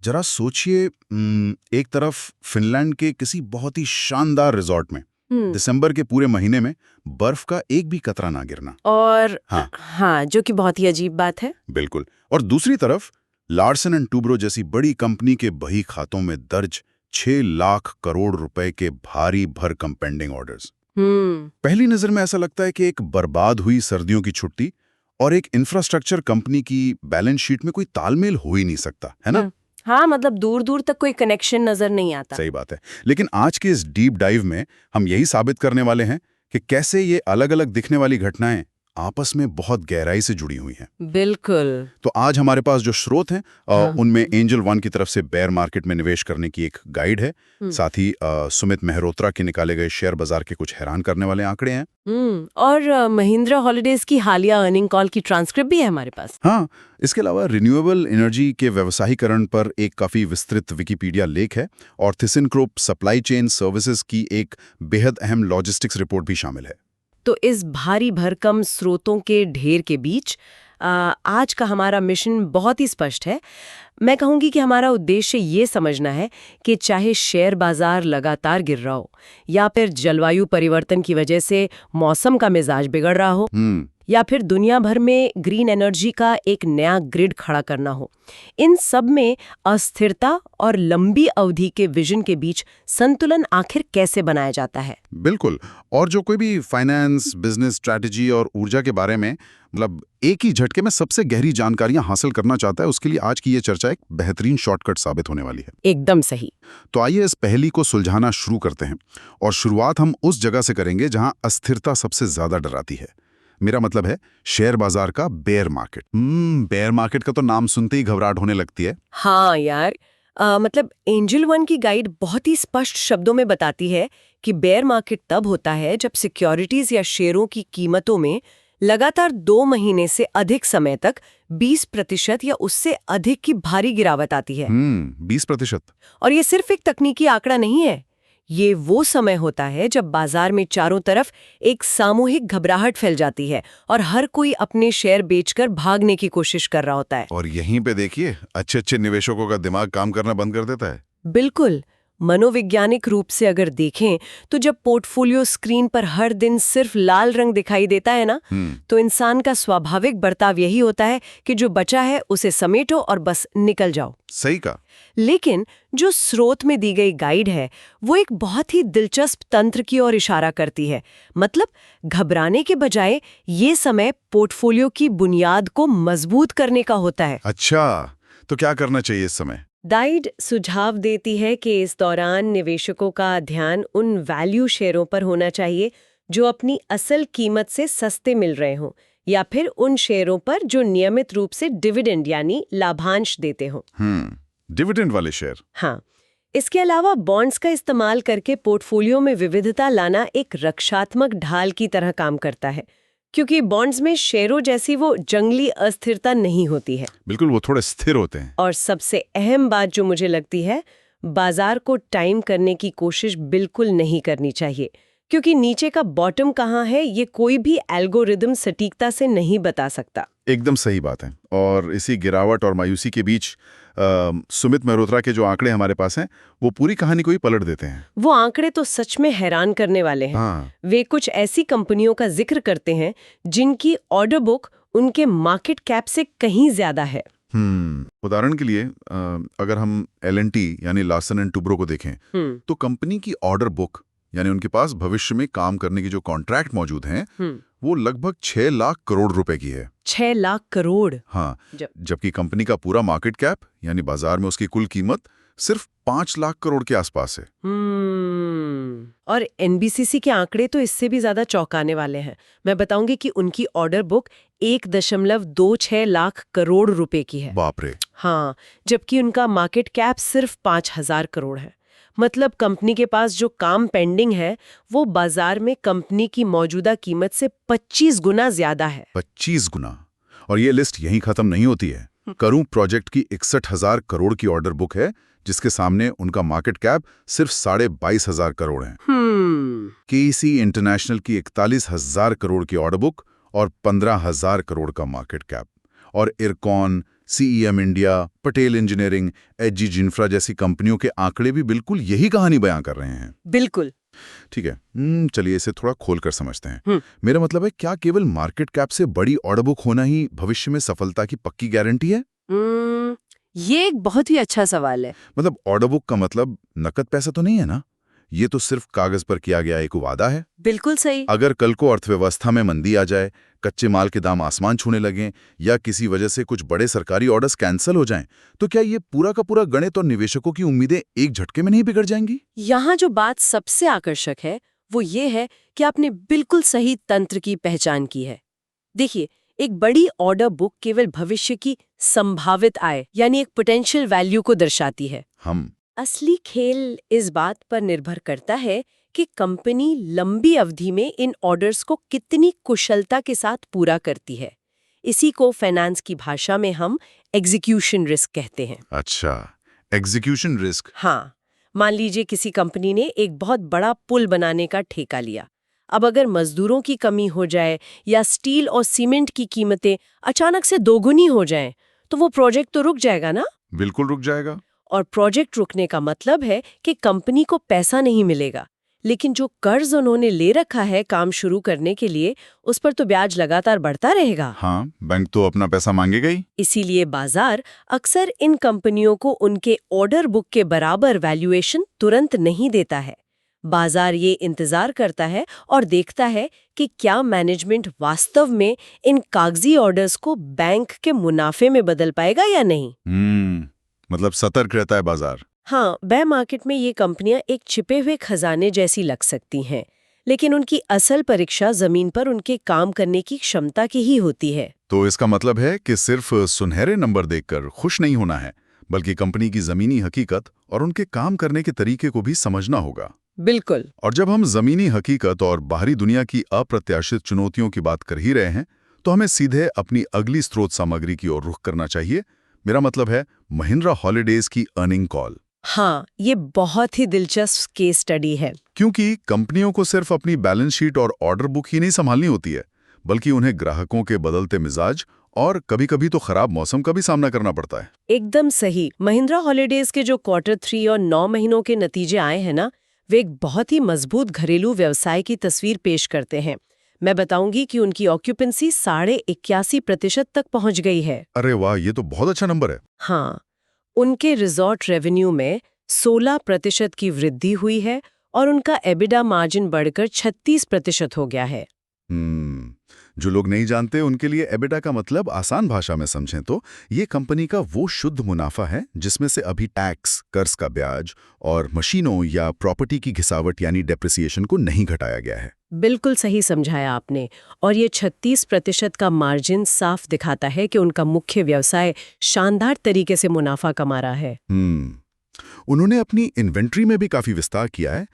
जरा सोचिए, एक तरफ फिनलैंड के किसी बहुत ही शानदार रिजॉर्ट में दिसंबर के पूरे महीने में बर्फ का एक भी कतरा ना गिरना। और हाँ, जो कि बहुत ही अजीब बात है। बिल्कुल। और दूसरी तरफ लार्सन एंड टूब्रो जैसी बड़ी कंपनी के बही खातों में दर्ज 6 लाख करोड़ रुपए के भारी भरकम पेंडिंग ऑर्डर्स। पहली नजर में ऐसा लगता है कि एक बर्बाद हुई सर्दियों की छुट्टी और एक इंफ्रास्ट्रक्चर कंपनी की बैलेंस शीट में कोई तालमेल हो ही नहीं सकता, है ना? हाँ, मतलब दूर दूर तक कोई कनेक्शन नजर नहीं आता। सही बात है। लेकिन आज के इस डीप डाइव में हम यही साबित करने वाले हैं कि कैसे ये अलग अलग दिखने वाली घटनाएं आपस में बहुत गहराई से जुड़ी हुई हैं। बिल्कुल। तो आज हमारे पास जो स्रोत हैं उनमें एंजल वन की तरफ से बेयर मार्केट में निवेश करने की एक गाइड है, साथ ही सुमित मेहरोत्रा के निकाले गए शेयर बाजार के कुछ हैरान करने वाले आंकड़े हैं। और महिंद्रा हॉलिडेज की हालिया अर्निंग कॉल की ट्रांसक्रिप्ट भी है हमारे पास। हाँ, इसके अलावा रिन्यूएबल एनर्जी के व्यवसायीकरण पर एक काफी विस्तृत विकिपीडिया लेख है और थिसनक्रोप सप्लाई चेन सर्विसेज की एक बेहद अहम लॉजिस्टिक्स रिपोर्ट भी शामिल है। तो इस भारी भरकम स्रोतों के ढेर के बीच आज का हमारा मिशन बहुत ही स्पष्ट है। मैं कहूंगी कि हमारा उद्देश्य ये समझना है कि चाहे शेयर बाजार लगातार गिर रहा हो, या फिर जलवायु परिवर्तन की वजह से मौसम का मिजाज बिगड़ रहा हो, या फिर दुनिया भर में ग्रीन एनर्जी का एक नया ग्रिड खड़ा करना हो, इन सब में अस्थिरता और लंबी अवधि के विजन के बीच संतुलन आखिर कैसे बनाया जाता है। बिल्कुल। और जो कोई भी फाइनेंस, बिजनेस स्ट्रैटेजी और ऊर्जा के बारे में मतलब एक ही झटके में सबसे गहरी जानकारियां हासिल करना चाहता है, उसके लिए आज की ये चर्चा एक बेहतरीन शॉर्टकट साबित होने वाली है। एकदम सही। तो आइए इस पहेली को सुलझाना शुरू करते हैं और शुरुआत हम उस जगह से करेंगे जहां अस्थिरता सबसे ज्यादा डराती है। मेरा मतलब है शेयर बाजार का बेयर मार्केट। बेयर मार्केट का तो नाम सुनते ही घबराहट होने लगती है। हाँ यार, मतलब एंजल वन की गाइड बहुत ही स्पष्ट शब्दों में बताती है कि बेयर मार्केट तब होता है जब सिक्योरिटीज या शेयरों की कीमतों में लगातार 2 महीने से अधिक समय तक 20% या उससे अधिक की भारी गिरावट आती है। 20%। और ये सिर्फ एक तकनीकी आंकड़ा नहीं है, ये वो समय होता है जब बाजार में चारों तरफ एक सामूहिक घबराहट फैल जाती है और हर कोई अपने शेयर बेचकर भागने की कोशिश कर रहा होता है। और यहीं पे देखिए अच्छे निवेशकों का दिमाग काम करना बंद कर देता है। बिल्कुल। मनोवैज्ञानिक रूप से अगर देखें तो जब पोर्टफोलियो स्क्रीन पर हर दिन सिर्फ लाल रंग दिखाई देता है ना, तो इंसान का स्वाभाविक बर्ताव यही होता है कि जो बचा है उसे समेटो और बस निकल जाओ। सही कहा। लेकिन जो स्रोत में दी गई गाइड है वो एक बहुत ही दिलचस्प तंत्र की ओर इशारा करती है। मतलब घबराने के बजाय ये समय पोर्टफोलियो की बुनियाद को मजबूत करने का होता है। अच्छा, तो क्या करना चाहिए इस समय? गाइड सुझाव देती है कि इस दौरान निवेशकों का ध्यान उन वैल्यू शेयरों पर होना चाहिए जो अपनी असल कीमत से सस्ते मिल रहे हों, या फिर उन शेयरों पर जो नियमित रूप से डिविडेंड यानी लाभांश देते हों। डिविडेंड वाले शेयर। हाँ, इसके अलावा बॉन्ड्स का इस्तेमाल करके पोर्टफोलियो में विविधता लाना एक रक्षात्मक ढाल की तरह काम करता है, क्योंकि बॉन्ड्स में शेयरों जैसी वो जंगली अस्थिरता नहीं होती है। बिल्कुल, वो थोड़े स्थिर होते हैं। और सबसे अहम बात जो मुझे लगती है, बाजार को टाइम करने की कोशिश बिल्कुल नहीं करनी चाहिए, क्योंकि नीचे का बॉटम कहाँ है ये कोई भी एल्गोरिदम सटीकता से नहीं बता सकता। एकदम सही बात है। और इसी गिरावट और मायूसी के बीच सुमित मेहरोत्रा के जो आंकड़े हमारे पास हैं वो पूरी कहानी को ही पलट देते हैं। वो आंकड़े तो सच में हैरान करने वाले हैं। हाँ। वे कुछ ऐसी कंपनियों का जिक्र करते हैं जिनकी ऑर्डर बुक उनके मार्केट कैप से कहीं ज्यादा है। उदाहरण के लिए अगर हम L&T यानी लार्सन एंड टूब्रो को देखें तो कंपनी की ऑर्डर बुक यानी उनके पास भविष्य में काम करने की जो कॉन्ट्रैक्ट मौजूद हैं वो लगभग 6 लाख करोड़ रुपए की है। 6 लाख करोड़? हाँ, जबकि कंपनी का पूरा मार्केट कैप यानी बाजार में उसकी कुल कीमत सिर्फ 5 लाख करोड़ के आसपास है। और NBCC के आंकड़े तो इससे भी ज्यादा चौंकाने वाले हैं। मैं बताऊंगी कि उनकी ऑर्डर बुक 1.26 लाख करोड़ रुपए की है। बाप रे। हाँ, जबकि उनका मार्केट कैप सिर्फ 5,000 करोड़ है। मतलब कंपनी के पास जो काम पेंडिंग है वो बाजार में कंपनी की मौजूदा कीमत से 25 गुना ज्यादा है। 25 गुना। और ये लिस्ट यहीं खत्म नहीं होती है। करूं प्रोजेक्ट की 61,000 करोड़ की ऑर्डर बुक है जिसके सामने उनका मार्केट कैप सिर्फ 22,500 करोड़ है। KEC इंटरनेशनल की 41,000 करोड़ की ऑर्डर बुक और 15,000 करोड़ का मार्केट कैप। और IRCON, CEM India, Patel engineering, HG जिन्फ्रा जैसी कंपनियों के आंकड़े भी बिल्कुल यही कहानी बयां कर रहे हैं। बिल्कुल। ठीक है, चलिए इसे थोड़ा खोलकर समझते हैं। मेरा मतलब है, क्या केवल मार्केट कैप से बड़ी ऑर्डर बुक होना ही भविष्य में सफलता की पक्की गारंटी है? ये एक बहुत ही अच्छा सवाल है। मतलब ऑर्डर बुक का मतलब नकद पैसा तो नहीं है ना? ये तो सिर्फ कागज पर किया गया एक वादा है। बिल्कुल सही। अगर कल को अर्थव्यवस्था में मंदी आ जाए, कच्चे माल के दाम आसमान छूने लगें या किसी वजह से कुछ बड़े सरकारी ऑर्डर्स कैंसिल हो जाएं, तो क्या ये पूरा का पूरा गणित और निवेशकों की उम्मीदें एक झटके में नहीं बिगड़ जाएंगी? यहाँ जो बात सबसे आकर्षक है वो ये है कि आपने बिल्कुल सही तंत्र की पहचान की है। देखिए, एक बड़ी ऑर्डर बुक केवल भविष्य की संभावित आय यानी एक पोटेंशियल वैल्यू को दर्शाती है। असली खेल इस बात पर निर्भर करता है कि कंपनी लंबी अवधि में इन ऑर्डर्स को कितनी कुशलता के साथ पूरा करती है। इसी को फाइनेंस की भाषा में हम एग्जीक्यूशन रिस्क कहते हैं। अच्छा, एग्जीक्यूशन रिस्क। हाँ, मान लीजिए किसी कंपनी ने एक बहुत बड़ा पुल बनाने का ठेका लिया। अब अगर मजदूरों की कमी हो जाए या स्टील और सीमेंट की कीमतें अचानक से दोगुनी हो जाएं, तो वो प्रोजेक्ट तो रुक जाएगा ना? बिल्कुल रुक जाएगा। और प्रोजेक्ट रुकने का मतलब है कि कंपनी को पैसा नहीं मिलेगा, लेकिन जो कर्ज उन्होंने ले रखा है काम शुरू करने के लिए, उस पर तो ब्याज लगातार बढ़ता रहेगा। हाँ, बैंक तो अपना पैसा मांगेगा ही। इसीलिए बाजार अक्सर इन कंपनियों को उनके ऑर्डर बुक के बराबर वैल्यूएशन तुरंत नहीं देता है। बाजार ये इंतजार करता है और देखता है कि क्या मैनेजमेंट वास्तव में इन कागजी ऑर्डर्स को बैंक के मुनाफे में बदल पाएगा या नहीं। मतलब सतर्क रहता है बाजार। हाँ, बेयर मार्केट में ये कंपनियां एक छिपे हुए खजाने जैसी लग सकती हैं, लेकिन उनकी असल परीक्षा जमीन पर उनके काम करने की क्षमता की ही होती है। तो इसका मतलब है कि सिर्फ सुनहरे नंबर देखकर खुश नहीं होना है, बल्कि कंपनी की जमीनी हकीकत और उनके काम करने के तरीके को भी समझना होगा। बिल्कुल। और जब हम जमीनी हकीकत और बाहरी दुनिया की अप्रत्याशित चुनौतियों की बात कर ही रहे हैं, तो हमें सीधे अपनी अगली स्रोत सामग्री की ओर रुख करना चाहिए। मेरा मतलब है महिंद्रा हॉलिडेज की अर्निंग कॉल। हाँ, ये बहुत ही दिलचस्प केस स्टडी है। क्योंकि कंपनियों को सिर्फ अपनी बैलेंस शीट और ऑर्डर बुक ही नहीं संभालनी होती है, बल्कि उन्हें ग्राहकों के बदलते मिजाज और कभी-कभी तो खराब मौसम का भी सामना करना पड़ता है। एकदम सही। महिंद्रा हॉलिडेज के जो Q3 और 9 महीनों के नतीजे आए हैं ना, वे एक बहुत ही मजबूत घरेलू व्यवसाय की तस्वीर पेश करते हैं। मैं बताऊंगी कि उनकी ऑक्यूपेंसी 81% तक पहुंच गई है। अरे वाह, ये तो बहुत अच्छा नंबर है। हाँ, उनके रिजॉर्ट रेवेन्यू में 16% की वृद्धि हुई है और उनका एबिडा मार्जिन बढ़कर 36% हो गया है। जो लोग नहीं जानते उनके लिए एबिडा का मतलब आसान भाषा में समझें तो ये कंपनी का वो शुद्ध मुनाफा है जिसमें से अभी टैक्स, कर्ज का ब्याज और मशीनों या प्रॉपर्टी की घिसावट यानी डेप्रिसिएशन को नहीं घटाया गया है। बिल्कुल सही समझाया आपने। और ये 36% का मार्जिन साफ दिखाता है कि उनका मुख्य व्यवसाय शानदार तरीके से मुनाफा कमा रहा है। उन्होंने अपनी इन्वेंट्री में भी काफी विस्तार किया है।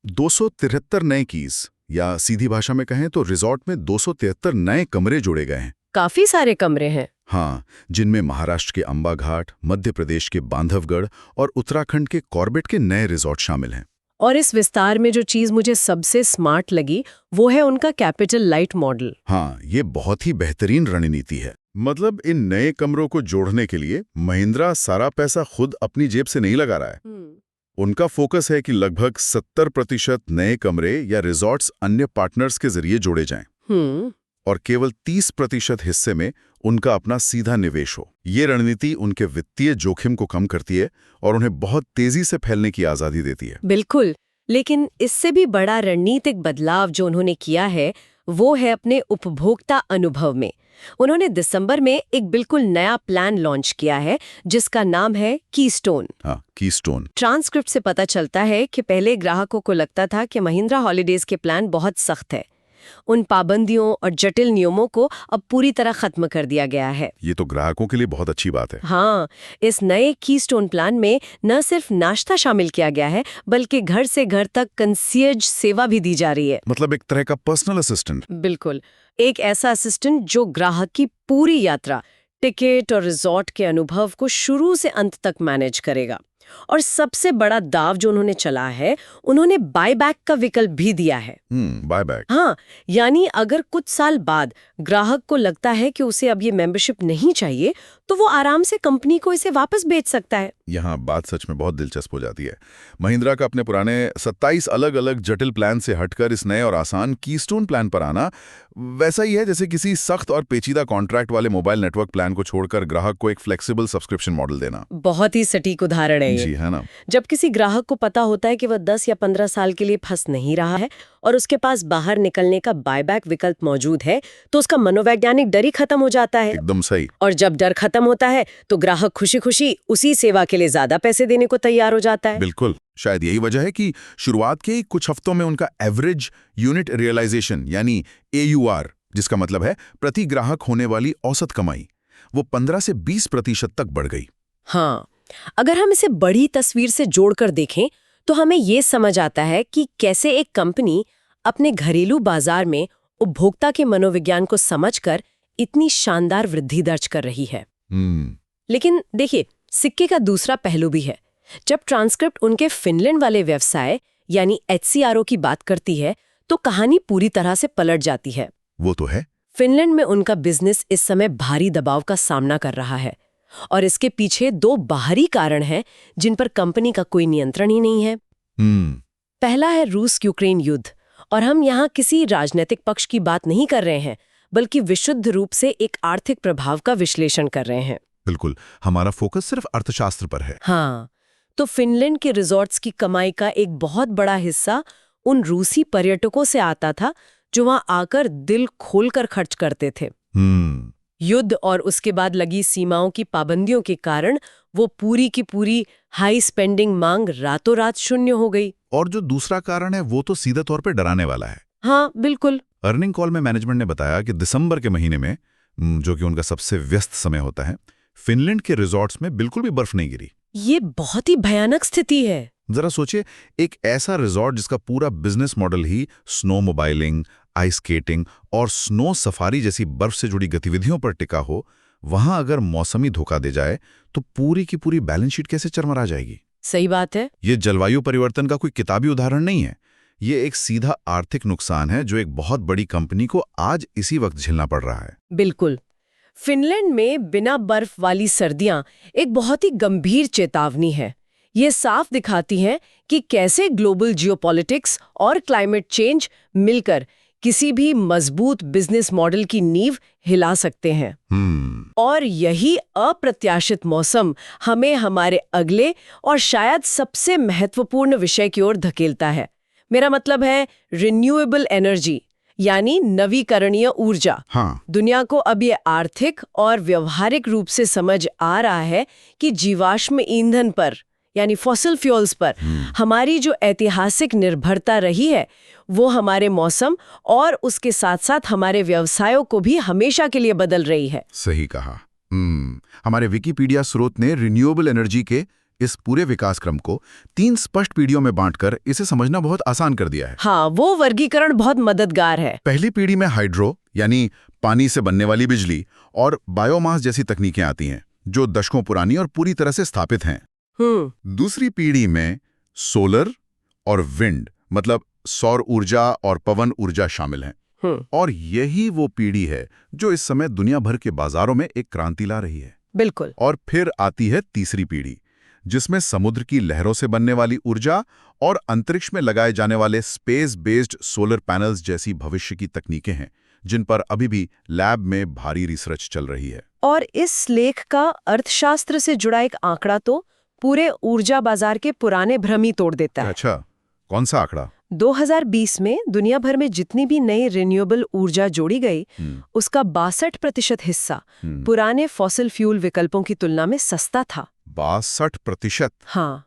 273 नए कीज, या सीधी भाषा में कहें तो रिजॉर्ट में 273 नए कमरे जोड़े गए हैं। काफी सारे कमरे हैं। हाँ, जिनमें महाराष्ट्र के अंबा घाट, मध्य प्रदेश के बांधवगढ़ और उत्तराखंड के कॉर्बेट के नए रिजॉर्ट शामिल हैं। और इस विस्तार में जो चीज मुझे सबसे स्मार्ट लगी वो है उनका कैपिटल लाइट मॉडल। हाँ, ये बहुत ही बेहतरीन रणनीति है। मतलब इन नए कमरों को जोड़ने के लिए महिंद्रा सारा पैसा खुद अपनी जेब से नहीं लगा रहा है। उनका फोकस है कि लगभग 70% नए कमरे या रिजॉर्ट्स अन्य पार्टनर्स के जरिए जोड़े जाएं। और केवल 30% हिस्से में उनका अपना सीधा निवेश हो। ये रणनीति उनके वित्तीय जोखिम को कम करती है और उन्हें बहुत तेजी से फैलने की आजादी देती है। बिल्कुल, लेकिन इससे भी बड़ा रणनीतिक बदलाव जो उन्होंने किया है वो है अपने उपभोक्ता अनुभव में। उन्होंने दिसंबर में एक बिल्कुल नया प्लान लॉन्च किया है जिसका नाम है कीस्टोन। हाँ, कीस्टोन। ट्रांसक्रिप्ट से पता चलता है कि पहले ग्राहकों को लगता था कि महिंद्रा हॉलिडेज के प्लान बहुत सख्त है। उन पाबंदियों और जटिल नियमों को अब पूरी तरह खत्म कर दिया गया है। ये तो ग्राहकों के लिए बहुत अच्छी बात है। हाँ, इस नए कीस्टोन प्लान में न सिर्फ नाश्ता शामिल किया गया है बल्कि घर से घर तक कंसियर्ज सेवा भी दी जा रही है। मतलब एक तरह का पर्सनल असिस्टेंट। बिल्कुल, एक ऐसा असिस्टेंट जो ग्राहक की पूरी यात्रा, टिकट और रिजॉर्ट के अनुभव को शुरू से अंत तक मैनेज करेगा। और सबसे बड़ा दाव जो उन्होंने चला है, उन्होंने बायबैक का विकल्प भी दिया है। बायबैक। हाँ, यानी अगर कुछ साल बाद ग्राहक को लगता है कि उसे अब ये मेंबरशिप नहीं चाहिए, तो वो आराम से कंपनी को इसे वापस बेच सकता है। यहाँ बात सच में बहुत दिलचस्प हो जाती है। महिंद्रा का अपने पुराने 27 अलग-अलग जटिल प्लान से हटकर इस नए और आसान कीस्टोन प्लान पर आना वैसा ही है जैसे किसी सख्त और पेचीदा कॉन्ट्रैक्ट वाले मोबाइल नेटवर्क प्लान को छोड़कर ग्राहक को एक फ्लेक्सिबल सब्सक्रिप्शन मॉडल देना। बहुत ही सटीक उदाहरण है ये। जी है ना। जब किसी ग्राहक को पता होता है कि वह 10 या 15 साल के लिए फंस नहीं रहा है और उसके पास बाहर निकलने का बायबैक विकल्प मौजूद है, तो उसका मनोवैज्ञानिक डर ही खत्म हो जाता है। एकदम सही। और जब डर खत्म होता है तो ग्राहक खुशी-खुशी उसी सेवा के लिए ज्यादा पैसे देने को तैयार हो जाता है। बिल्कुल। शायद यही वजह है कि शुरुआत के कुछ हफ्तों में उनका एवरेज यूनिट रियलाइजेशन यानी AUR, जिसका मतलब है प्रति ग्राहक होने वाली औसत कमाई, वो 15 से 20% तक बढ़ गई। हाँ, अगर हम इसे बड़ी तस्वीर से जोड़कर देखें तो हमें ये समझ आता है कि कैसे एक कंपनी अपने घरेलू बाजार में उपभोक्ता के मनोविज्ञान को समझकर इतनी शानदार वृद्धि दर्ज कर रही है। लेकिन देखिए, सिक्के का दूसरा पहलू भी है। जब ट्रांसक्रिप्ट उनके फिनलैंड वाले व्यवसाय यानी HCRO की बात करती है, तो कहानी पूरी तरह से पलट जाती है। वो तो है। फिनलैंड में उनका बिजनेस इस समय भारी दबाव का सामना कर रहा है और इसके पीछे 2 बाहरी कारण हैं जिन पर कंपनी का कोई नियंत्रण ही नहीं है। पहला है रूस-यूक्रेन युद्ध, और हम यहाँ किसी राजनीतिक पक्ष की बात नहीं कर रहे हैं, बल्कि विशुद्ध रूप से एक आर्थिक प्रभाव का विश्लेषण कर रहे हैं। बिल्कुल, हमारा फोकस सिर्फ अर्थशास्त्र पर है। हाँ, तो फिनलैंड के रिजॉर्ट्स की कमाई का एक बहुत बड़ा हिस्सा उन रूसी पर्यटकों से आता था जो वहां आकर दिल खोलकर खर्च करते थे। युद्ध और उसके बाद लगी सीमाओं की पाबंदियों के कारण वो पूरी की पूरी हाई स्पेंडिंग मांग रातों रात शून्य हो गई। और जो दूसरा कारण है वो तो सीधे तौर पे डराने वाला है। हाँ, बिल्कुल। अर्निंग कॉल में मैनेजमेंट ने बताया कि दिसंबर के महीने में, जो कि उनका सबसे व्यस्त समय होता है, फिनलैंड के रिजॉर्ट्स में बिल्कुल भी बर्फ नहीं गिरी। ये बहुत ही भयानक स्थिति है। जरा सोचिए, एक ऐसा रिजॉर्ट जिसका पूरा बिजनेस मॉडल ही स्नो मोबाइलिंग, आइस स्केटिंग और स्नो सफारी जैसी बर्फ से जुड़ी गतिविधियों पर टिका हो, वहां अगर मौसमी धोखा दे जाए तो पूरी की पूरी बैलेंस शीट कैसे चरमरा जाएगी। सही बात है। ये जलवायु परिवर्तन का कोई किताबी उदाहरण नहीं है, ये एक सीधा आर्थिक नुकसान है जो एक बहुत बड़ी कंपनी को आज इसी वक्त झेलना पड़ रहा है। बिल्कुल। फिनलैंड में बिना बर्फ वाली सर्दियां एक बहुत ही गंभीर चेतावनी है। ये साफ दिखाती हैं कि कैसे ग्लोबल जियोपॉलिटिक्स और क्लाइमेट चेंज मिलकर किसी भी मजबूत बिजनेस मॉडल की नींव हिला सकते हैं। और यही अप्रत्याशित मौसम हमें हमारे अगले और शायद सबसे महत्वपूर्ण विषय की ओर धकेलता है। मेरा मतलब है रिन्यूएबल एनर्जी यानी नवीकरणीय ऊर्जा। हाँ। दुनिया को अब ये आर्थिक और व्यवहारिक रूप से समझ आ रहा है कि जीवाश्म ईंधन पर यानी फॉसिल फ्यूल्स पर हमारी जो ऐतिहासिक निर्भरता रही है वो हमारे मौसम और उसके साथ साथ हमारे व्यवसायों को भी हमेशा के लिए बदल रही है। सही कहा। हमारे विकिपीडिया स्रोत ने रिन्यूएबल एनर्जी के इस पूरे विकास क्रम को 3 स्पष्ट पीढ़ियों में बांटकर इसे समझना बहुत आसान कर दिया है। हाँ, वो वर्गीकरण बहुत मददगार है। पहली पीढ़ी में हाइड्रो यानी पानी से बनने वाली बिजली और बायोमास जैसी तकनीकें आती हैं जो दशकों पुरानी और पूरी तरह से स्थापित हैं। दूसरी पीढ़ी में सोलर और विंड मतलब सौर ऊर्जा और पवन ऊर्जा शामिल हैं। और यही वो पीढ़ी है जो इस समय दुनिया भर के बाजारों में एक क्रांति ला रही है। बिल्कुल। और फिर आती है तीसरी पीढ़ी जिसमें समुद्र की लहरों से बनने वाली ऊर्जा और अंतरिक्ष में लगाए जाने वाले स्पेस बेस्ड सोलर पैनल्स जैसी भविष्य की तकनीकें हैं जिन पर अभी भी लैब में भारी रिसर्च चल रही है। और इस लेख का अर्थशास्त्र से जुड़ा एक आंकड़ा तो पूरे ऊर्जा बाजार के पुराने भ्रम ही तोड़ देता है। अच्छा, कौन सा आंकड़ा? 2020 में दुनिया भर में जितनी भी नई रिन्यूएबल ऊर्जा जोड़ी गई उसका 62% हिस्सा पुराने फॉसिल फ्यूल विकल्पों की तुलना में सस्ता था। 62%? हाँ,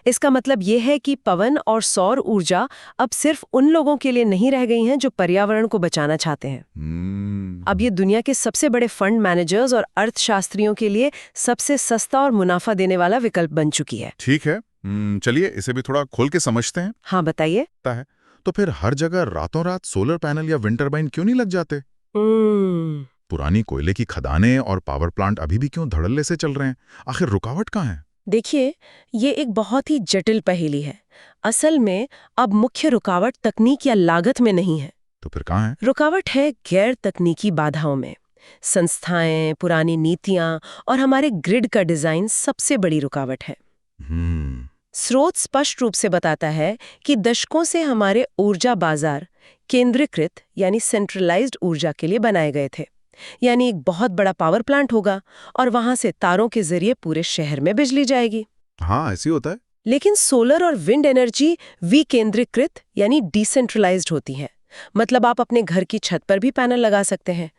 इसका मतलब ये है कि पवन और सौर ऊर्जा अब सिर्फ उन लोगों के लिए नहीं रह गई हैं जो पर्यावरण को बचाना चाहते हैं। अब ये दुनिया के सबसे बड़े फंड मैनेजर्स और अर्थशास्त्रियों के लिए सबसे सस्ता और मुनाफा देने वाला विकल्प बन चुकी है। ठीक है, चलिए इसे भी थोड़ा खोल के समझते हैं। हाँ, बताइए। तो फिर हर जगह रातों रात सोलर पैनल या विंड टरबाइन क्यों नहीं लग जाते? पुरानी कोयले की खदानें और पावर प्लांट अभी भी क्यों धड़ल्ले से चल रहे हैं? आखिर रुकावट कहाँ है? देखिए, ये एक बहुत ही जटिल पहेली है। असल में अब मुख्य रुकावट तकनीक या लागत में नहीं है। तो फिर कहाँ है? रुकावट है गैर तकनीकी बाधाओं में। संस्थाएं, पुरानी नीतियां और हमारे ग्रिड का डिजाइन सबसे बड़ी रुकावट है। स्रोत स्पष्ट रूप से बताता है कि दशकों से हमारे ऊर्जा बाजार केंद्रीकृत यानी सेंट्रलाइज्ड ऊर्जा के लिए बनाए गए थे। यानी एक बहुत बड़ा पावर प्लांट होगा और वहां से तारों के जरिए पूरे शहर में बिजली जाएगी। हाँ, ऐसे ही होता है। लेकिन सोलर और विंड एनर्जी विकेंद्रीकृत यानी डिसेंट्रलाइज्ड होती है। मतलब आप अपने घर की छत पर भी पैनल लगा सकते हैं।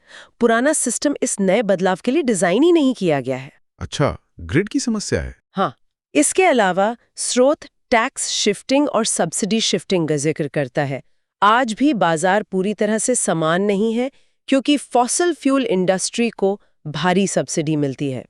पुराना सिस्टम इस नए बदलाव के लिए डिजाइन ही नहीं किया गया है। अच्छा, ग्रिड की समस्या है। हाँ, इसके अलावा स्रोत टैक्स शिफ्टिंग और सब्सिडी शिफ्टिंग का जिक्र करता है। आज भी बाजार पूरी तरह से समान नहीं है क्योंकि फॉसिल फ्यूल इंडस्ट्री को भारी सब्सिडी मिलती है।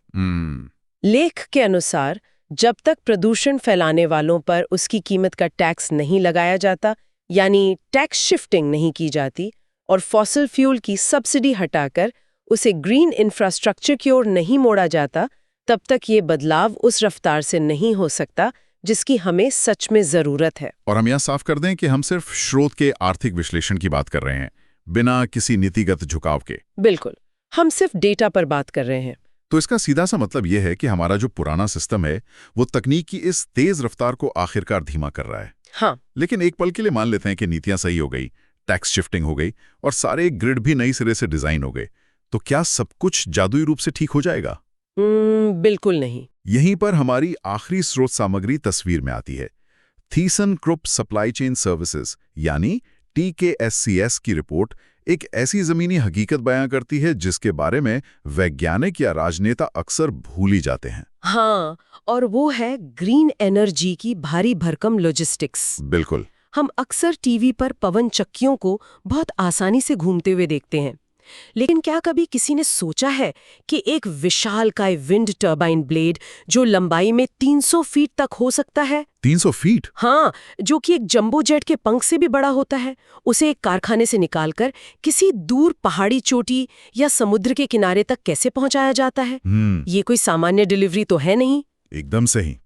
लेख के अनुसार जब तक प्रदूषण फैलाने वालों पर उसकी कीमत का टैक्स नहीं लगाया जाता, यानी टैक्स शिफ्टिंग नहीं की जाती और फॉसिल फ्यूल की सब्सिडी हटाकर उसे ग्रीन इंफ्रास्ट्रक्चर की ओर नहीं मोड़ा जाता, तब तक ये बदलाव उस रफ्तार से नहीं हो सकता जिसकी हमें सच में जरूरत है। और हम यहाँ साफ कर दें कि हम सिर्फ स्रोत के आर्थिक विश्लेषण की बात कर रहे हैं, बिना किसी नीतिगत झुकाव के। बिल्कुल, हम सिर्फ डेटा पर बात कर रहे हैं। तो इसका सीधा सा मतलब यह है कि हमारा जो पुराना सिस्टम है वो तकनीक की इस तेज रफ्तार को आखिरकार धीमा कर रहा है। हाँ, लेकिन एक पल के लिए मान लेते हैं कि नीतियां सही हो गई, टैक्स शिफ्टिंग हो गई और सारे ग्रिड भी नई सिरे से डिजाइन हो गए, तो क्या सब कुछ जादुई रूप से ठीक हो जाएगा? बिल्कुल नहीं। यहीं पर हमारी आखिरी स्रोत सामग्री तस्वीर में आती है। थीसन-क्रुप सप्लाई चेन सर्विसेज यानी TKSCS की रिपोर्ट एक ऐसी जमीनी हकीकत बयां करती है जिसके बारे में वैज्ञानिक या राजनेता अक्सर भूल ही जाते हैं। हाँ, और वो है ग्रीन एनर्जी की भारी भरकम लॉजिस्टिक्स। बिल्कुल। हम अक्सर टीवी पर पवन चक्कियों को बहुत आसानी से घूमते हुए देखते हैं, लेकिन क्या कभी किसी ने सोचा है कि एक विशालकाय विंड टर्बाइन ब्लेड जो लंबाई में 300 फीट तक हो सकता है? 300 फीट? हाँ, जो कि एक जंबो जेट के पंख से भी बड़ा होता है, उसे एक कारखाने से निकालकर किसी दूर पहाड़ी चोटी या समुद्र के किनारे तक कैसे पहुंचाया जाता है? ये कोई सामान्य डिलीवरी तो है नहीं। एकदम सही।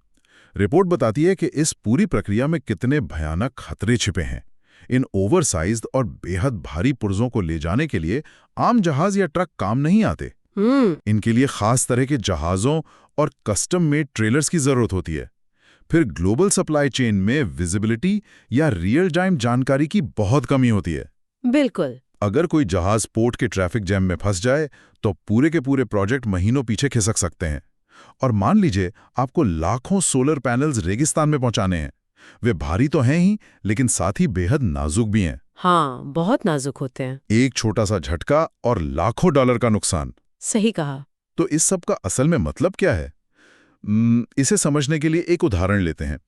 रिपोर्ट बताती है कि इस पूरी प्रक्रिया में कितने भयानक खतरे छिपे हैं। इन ओवरसाइज्ड और बेहद भारी पुर्जों को ले जाने के लिए आम जहाज या ट्रक काम नहीं आते। इनके लिए खास तरह के जहाजों और कस्टम मेड ट्रेलर्स की जरूरत होती है। फिर ग्लोबल सप्लाई चेन में विजिबिलिटी या रियल टाइम जानकारी की बहुत कमी होती है। बिल्कुल। अगर कोई जहाज पोर्ट के ट्रैफिक जैम में फंस जाए तो पूरे के पूरे प्रोजेक्ट महीनों पीछे खिसक सकते हैं। और मान लीजिए आपको लाखों सोलर पैनल्स रेगिस्तान में पहुंचाने हैं। वे भारी तो हैं ही, लेकिन साथ ही बेहद नाजुक भी हैं। हाँ, बहुत नाजुक होते हैं। एक छोटा सा झटका और लाखों डॉलर का नुकसान। सही कहा। तो इस सब का असल में मतलब क्या है? इसे समझने के लिए एक उदाहरण लेते हैं।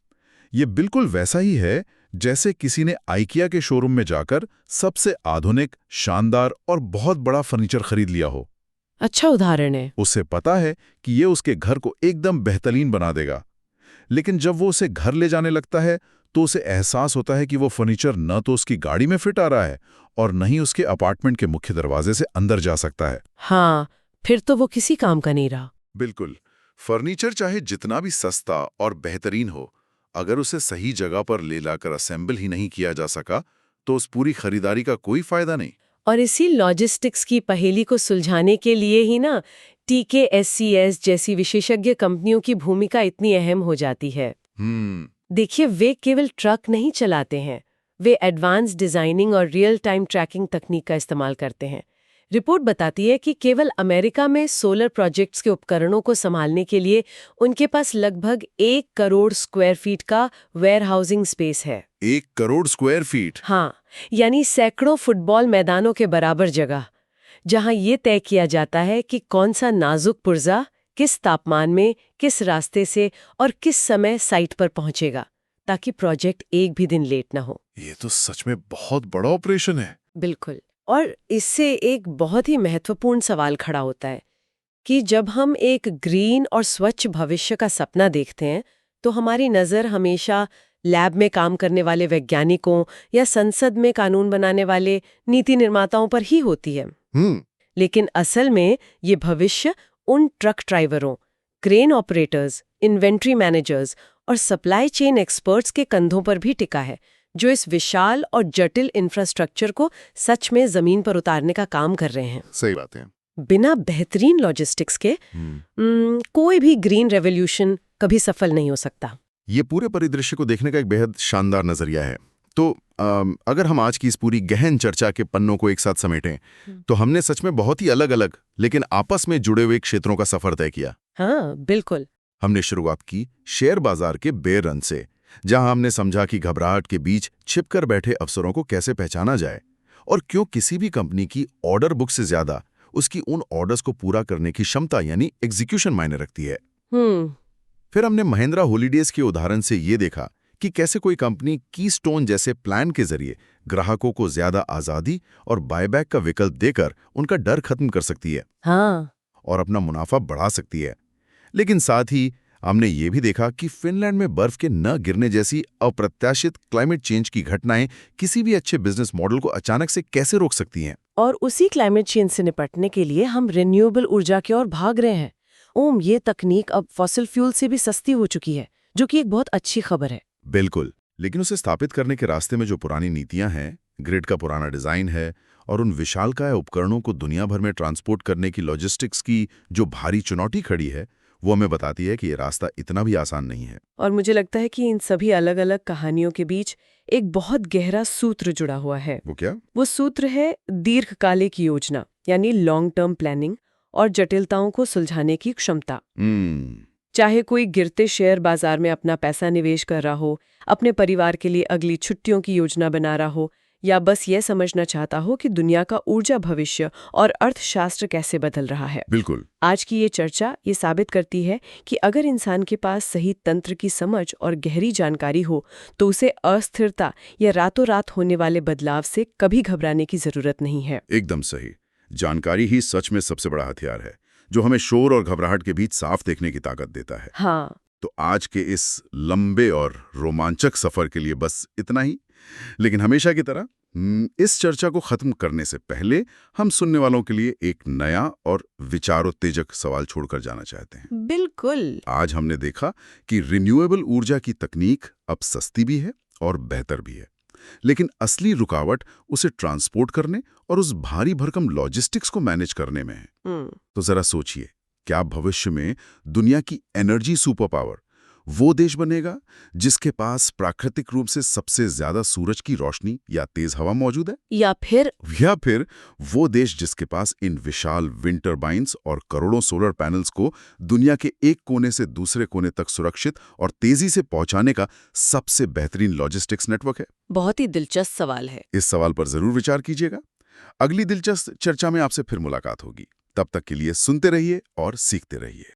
ये बिल्कुल वैसा ही है जैसे किसी ने आइकिया के शोरूम में जाकर सबसे आधुनिक, शानदार और बहुत बड़ा फर्नीचर खरीद लिया हो। अच्छा उदाहरण है। उसे पता है कि ये उसके घर को एकदम बेहतरीन बना देगा, लेकिन जब वो उसे घर ले जाने लगता है तो उसे एहसास होता है कि वो फर्नीचर न तो उसकी गाड़ी में फिट आ रहा है और न ही उसके अपार्टमेंट के मुख्य दरवाजे से अंदर जा सकता है। हाँ, फिर तो वो किसी काम का नहीं रहा। बिल्कुल। फर्नीचर चाहे जितना भी सस्ता और बेहतरीन हो, अगर उसे सही जगह पर ले लाकर असेंबल ही नहीं किया जा सका तो उस पूरी खरीदारी का कोई फायदा नहीं। और इसी लॉजिस्टिक्स की पहेली को सुलझाने के लिए ही ना TKSCS जैसी विशेषज्ञ कंपनियों की भूमिका इतनी अहम हो जाती है। देखिए, वे केवल ट्रक नहीं चलाते हैं, वे एडवांस डिजाइनिंग और रियल टाइम ट्रैकिंग तकनीक का इस्तेमाल करते हैं। रिपोर्ट बताती है कि केवल अमेरिका में सोलर प्रोजेक्ट्स के उपकरणों को संभालने के लिए उनके पास लगभग 1 करोड़ स्क्वायर फीट का वेयरहाउसिंग स्पेस है। 1 करोड़ स्क्वायर फीट? हाँ, यानी सैकड़ों फुटबॉल मैदानों के बराबर जगह, जहां ये तय किया जाता है कि कौन सा नाजुक पुर्जा किस तापमान में, किस रास्ते से और किस समय साइट पर पहुंचेगा, ताकि प्रोजेक्ट एक भी दिन लेट ना हो। ये तो सच में बहुत बड़ा ऑपरेशन है। बिल्कुल। और इससे एक बहुत ही महत्वपूर्ण सवाल खड़ा होता है कि जब हम एक ग्रीन और स्वच्छ भविष्य का सपना देखते हैं तो हमारी नज़र हमेशा लैब में काम करने वाले वैज्ञानिकों या संसद में कानून बनाने वाले नीति निर्माताओं पर ही होती है। लेकिन असल में ये भविष्य उन ट्रक ड्राइवरों, क्रेन ऑपरेटर्स, इन्वेंट्री मैनेजर्स और सप्लाई चेन एक्सपर्ट्स के कंधों पर भी टिका है, जो इस विशाल और जटिल इंफ्रास्ट्रक्चर को सच में जमीन पर उतारने का काम कर रहे हैं। सही बात है। बिना बेहतरीन लॉजिस्टिक्स के कोई भी ग्रीन रेवोल्यूशन कभी सफल नहीं हो सकता। ये पूरे परिदृश्य को देखने का एक बेहद शानदार नजरिया है। तो अगर हम आज की इस पूरी गहन चर्चा के पन्नों को एक साथ समेटें, तो हमने सच में बहुत ही अलग अलग लेकिन आपस में जुड़े हुए क्षेत्रों का सफर तय किया। हाँ, बिल्कुल। हमने शुरुआत की शेयर बाजार के बेयर रन से, जहां हमने समझा कि घबराहट के बीच छिपकर बैठे अवसरों को कैसे पहचाना जाए और क्यों किसी भी कंपनी की ऑर्डर बुक से ज्यादा उसकी उन ऑर्डर्स को पूरा करने की क्षमता यानी एग्जीक्यूशन मायने रखती है। फिर हमने महिंद्रा हॉलीडेज के उदाहरण से ये देखा कि कैसे कोई कंपनी कीस्टोन जैसे प्लान के जरिए ग्राहकों को ज्यादा आजादी और बायबैक का विकल्प देकर उनका डर खत्म कर सकती है। हाँ। और अपना मुनाफा बढ़ा सकती है। लेकिन साथ ही हमने ये भी देखा कि फिनलैंड में बर्फ के न गिरने जैसी अप्रत्याशित क्लाइमेट चेंज की घटनाएं किसी भी अच्छे बिजनेस मॉडल को अचानक से कैसे रोक सकती हैं। और उसी क्लाइमेट चेंज से निपटने के लिए हम रिन्यूएबल ऊर्जा की ओर भाग रहे हैं। ये तकनीक अब फॉसिल फ्यूल से भी सस्ती हो चुकी है, जो कि एक बहुत अच्छी खबर है। बिल्कुल, लेकिन उसे स्थापित करने के रास्ते में जो पुरानी नीतियां हैं, ग्रिड का पुराना डिजाइन है और उन विशालकाय उपकरणों को दुनिया भर में ट्रांसपोर्ट करने की लॉजिस्टिक्स की जो भारी चुनौती खड़ी है, वो हमें बताती है कि ये रास्ता इतना भी आसान नहीं है। और मुझे लगता है कि इन सभी अलग अलग कहानियों के बीच एक बहुत गहरा सूत्र जुड़ा हुआ है। वो क्या? वो सूत्र है दीर्घकालिक योजना, यानी लॉन्ग टर्म प्लानिंग और जटिलताओं को सुलझाने की क्षमता। चाहे कोई गिरते शेयर बाजार में अपना पैसा निवेश कर रहा हो, अपने परिवार के लिए अगली छुट्टियों की योजना बना रहा हो, या बस ये समझना चाहता हो कि दुनिया का ऊर्जा भविष्य और अर्थशास्त्र कैसे बदल रहा है। बिल्कुल। आज की ये चर्चा ये साबित करती है कि अगर इंसान के पास सही तंत्र की समझ और गहरी जानकारी हो, तो उसे अस्थिरता या रातों रात होने वाले बदलाव से कभी घबराने की जरूरत नहीं है। एकदम सही। जानकारी ही सच में सबसे बड़ा हथियार है, जो हमें शोर और घबराहट के बीच साफ देखने की ताकत देता है। हाँ। तो आज के इस लंबे और रोमांचक सफर के लिए बस इतना ही। लेकिन हमेशा की तरह इस चर्चा को खत्म करने से पहले हम सुनने वालों के लिए एक नया और विचारोत्तेजक सवाल छोड़कर जाना चाहते हैं। बिल्कुल। आज हमने देखा कि रिन्यूएबल ऊर्जा की तकनीक अब सस्ती भी है और बेहतर भी है, लेकिन असली रुकावट उसे ट्रांसपोर्ट करने और उस भारी भरकम लॉजिस्टिक्स को मैनेज करने में है। तो जरा सोचिए, क्या भविष्य में दुनिया की एनर्जी सुपर पावर वो देश बनेगा जिसके पास प्राकृतिक रूप से सबसे ज्यादा सूरज की रोशनी या तेज हवा मौजूद है, या फिर वो देश जिसके पास इन विशाल विंड टर्बाइन्स और करोड़ों सोलर पैनल्स को दुनिया के एक कोने से दूसरे कोने तक सुरक्षित और तेजी से पहुंचाने का सबसे बेहतरीन लॉजिस्टिक्स नेटवर्क है? बहुत ही दिलचस्प सवाल है। इस सवाल पर जरूर विचार कीजिएगा। अगली दिलचस्प चर्चा में आपसे फिर मुलाकात होगी। तब तक के लिए सुनते रहिए और सीखते रहिए।